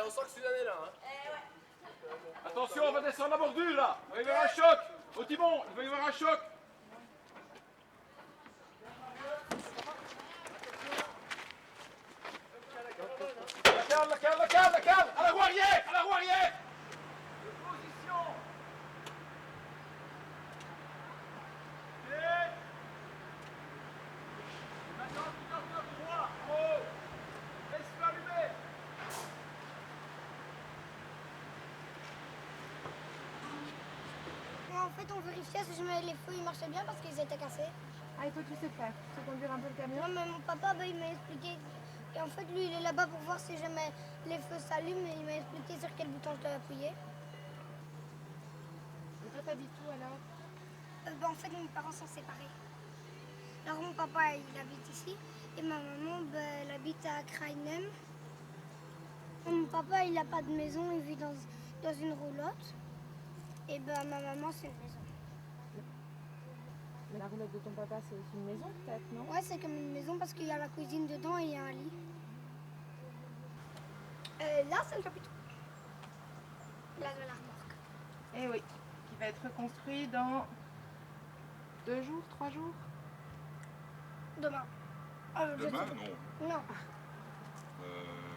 on sent que Suzanne est là. Hein. Attention, on va descendre la bordure là. Il va y avoir un choc. Au timon, il va y avoir un choc. La cale. À la roue arrière. Position. Maintenant, tu dois droit. Oh. Laisse-le allumer. En fait, on vérifiait si jamais les feux ils marchaient bien parce qu'ils étaient cassés. Ah, et toi, tu sais faire. Tu sais conduire un peu le camion? Non, mais mon papa, il m'a expliqué. Et en fait, lui, il est là-bas pour voir si jamais les feux s'allument et il m'a expliqué sur quel bouton je dois appuyer. Et toi, t'habites où alors? En fait, mes parents sont séparés. Alors, mon papa, il habite ici et ma maman, elle habite à Krainem. Mon papa, il n'a pas de maison, il vit dans une roulotte. Et ma maman, c'est une maison. Mais la roulotte de ton papa, c'est aussi une maison peut-être, non? Ouais, c'est comme une maison parce qu'il y a la cuisine dedans et il y a un lit. Là, c'est le chapiteau. Là, de la remorque. Eh oui, qui va être reconstruit dans 2 jours, 3 jours? Demain. Demain, non. Non.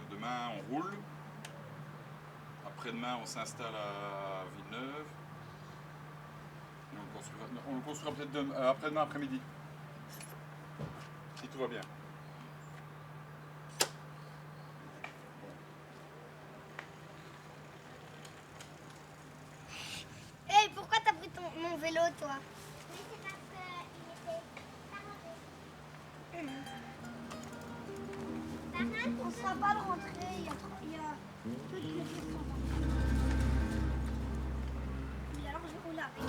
Demain, on roule. Après-demain, on s'installe à Villeneuve. Et on le construira peut-être après-demain après-midi. Si tout va bien. Hey, pourquoi t'as pris mon vélo, toi? Mais c'est parce qu'il était arrangé. On ne sera pas le rentrer, il y a toutes les questions. Et alors, je roule avec.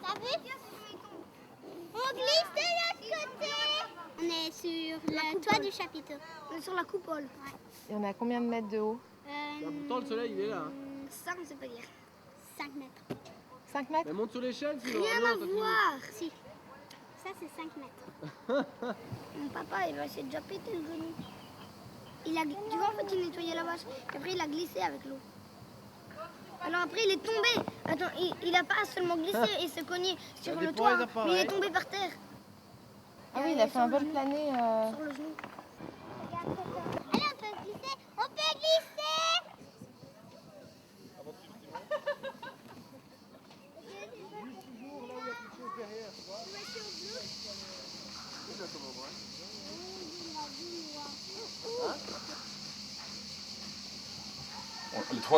T'as vu? On glisse de l'autre côté. On est sur le toit du chapiteau. On est sur la coupole. Ouais. Il y en a combien de mètres de haut? Pourtant, le soleil, il est là. Hein. Ça, on ne sait pas dire. 5 mètres. 5 mètres? Mais monte sur l'échelle, sinon. Rien à toi, voir. Si. Ça, c'est 5 mètres. Mon papa, il s'est déjà pété le genou. Tu vois, en fait, il nettoyait la vache. Et après, il a glissé avec l'eau. Alors après, il est tombé. Attends, il a pas seulement glissé et se cogné sur le toit, mais il est tombé par terre. Ah oui, il a fait un vol plané. Sur le genou. Allez, on peut glisser. On peut glisser. Toujours là où il y a quelque chose derrière, tu vois.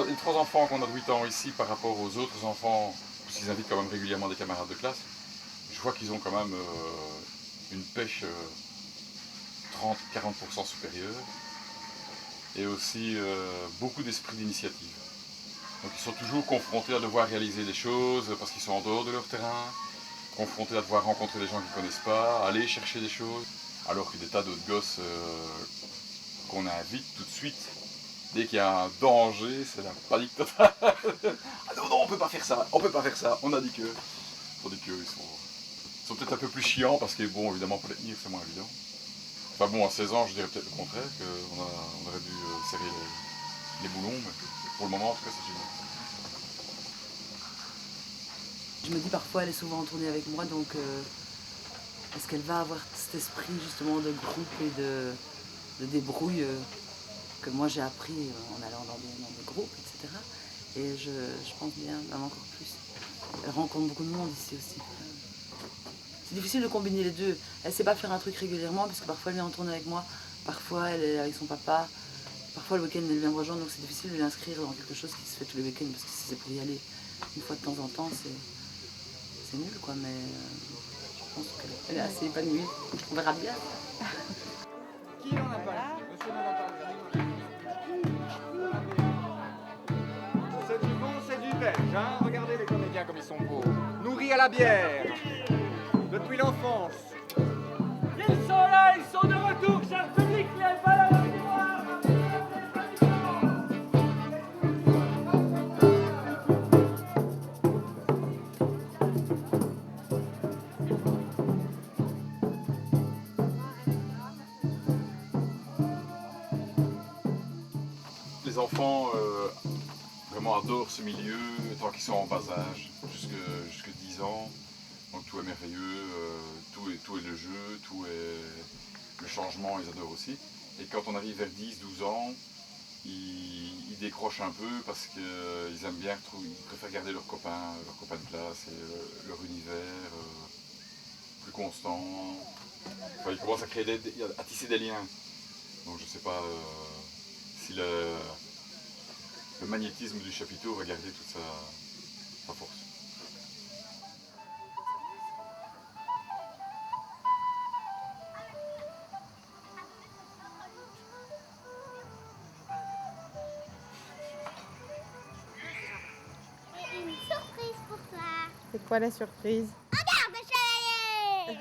Les trois enfants qu'on a de 8 ans ici par rapport aux autres enfants, parce qu'ils invitent quand même régulièrement des camarades de classe, je vois qu'ils ont quand même une pêche 30-40% supérieure et aussi beaucoup d'esprit d'initiative. Donc ils sont toujours confrontés à devoir réaliser des choses parce qu'ils sont en dehors de leur terrain, confrontés à devoir rencontrer des gens qu'ils ne connaissent pas, aller chercher des choses, alors que des tas d'autres gosses qu'on invite tout de suite. Dès qu'il y a un danger, c'est la panique totale. Ah non, on peut pas faire ça, on a dit que. Tandis qu'eux, ils sont peut-être un peu plus chiants parce que, bon, évidemment, pour les tenir, c'est moins évident. Enfin bon, à 16 ans, je dirais peut-être le contraire, qu'on aurait dû serrer les boulons, mais pour le moment, en tout cas, c'est génial. Je me dis parfois, elle est souvent en tournée avec moi, donc est-ce qu'elle va avoir cet esprit justement de groupe et de débrouille que moi j'ai appris en allant dans des groupes, etc. Et je pense bien, même encore plus. Elle rencontre beaucoup de monde ici aussi. c'est difficile de combiner les deux. Elle sait pas faire un truc régulièrement parce que parfois elle vient en tournée avec moi, parfois elle est avec son papa, parfois le week-end elle vient me rejoindre, donc c'est difficile de l'inscrire dans quelque chose qui se fait tous les week-ends parce que si c'est pour y aller une fois de temps en temps, c'est nul quoi, mais je pense qu'elle est assez épanouie. On verra bien. Qui n'en a pas? Monsieur n'en a pas. C'est du bon, c'est du belge, hein. Regardez les comédiens comme ils sont beaux. Nourris à la bière. Depuis l'enfance. Ils sont là, ils sont de retour, cher public, les valeurs de mémoire. Les enfants vraiment adorent ce milieu tant qu'ils sont en bas âge, jusque 10 ans. Donc tout est merveilleux, tout est le jeu, tout est le changement, ils adorent aussi. Et quand on arrive vers 10-12 ans, ils décrochent un peu parce qu'ils aiment bien, ils préfèrent garder leurs copains de classe et leur univers plus constant. Enfin, ils commencent à à tisser des liens. Donc je ne sais pas si le magnétisme du chapiteau va garder toute sa force. J'ai une surprise pour toi. C'est quoi la surprise? Regarde, chevalier.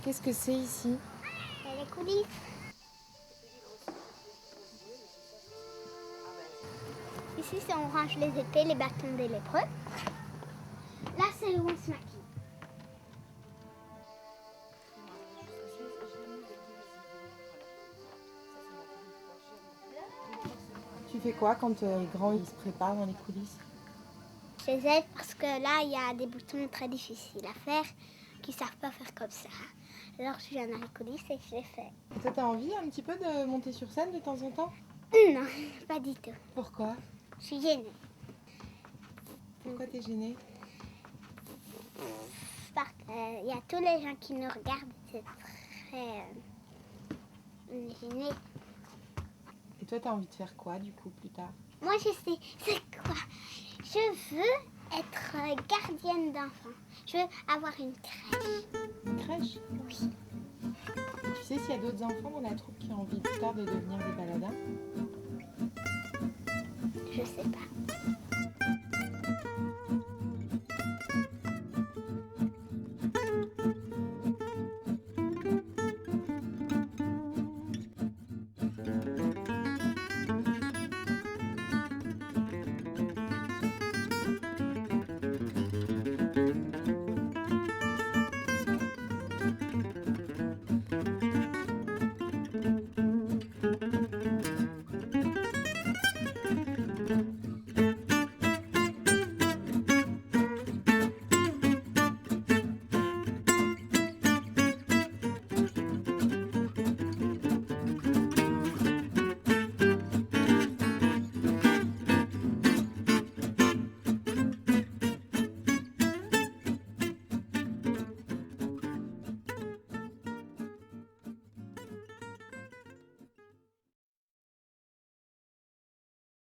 Qu'est-ce que c'est ici? C'est les coulisses. Ici, c'est on range les épées, les bâtons des lépreux. Là, c'est où on se maquille. Tu fais quoi quand les grands ils se préparent dans les coulisses? Je les aide parce que là, il y a des boutons très difficiles à faire qu'ils ne savent pas faire comme ça. Alors, je viens dans les coulisses et je les fais. Et toi, t'as envie un petit peu de monter sur scène de temps en temps? Non, pas du tout. Pourquoi? Je suis gênée. Pourquoi t'es gênée? Parce qu'il y a tous les gens qui nous regardent. C'est très gêné. Et toi, t'as envie de faire quoi du coup plus tard? Moi, je sais, c'est quoi? Je veux être gardienne d'enfants. Je veux avoir une crèche. Une crèche? Oui. Tu sais s'il y a d'autres enfants dans la troupe qui ont envie plus tard de devenir des baladins? Je sais pas.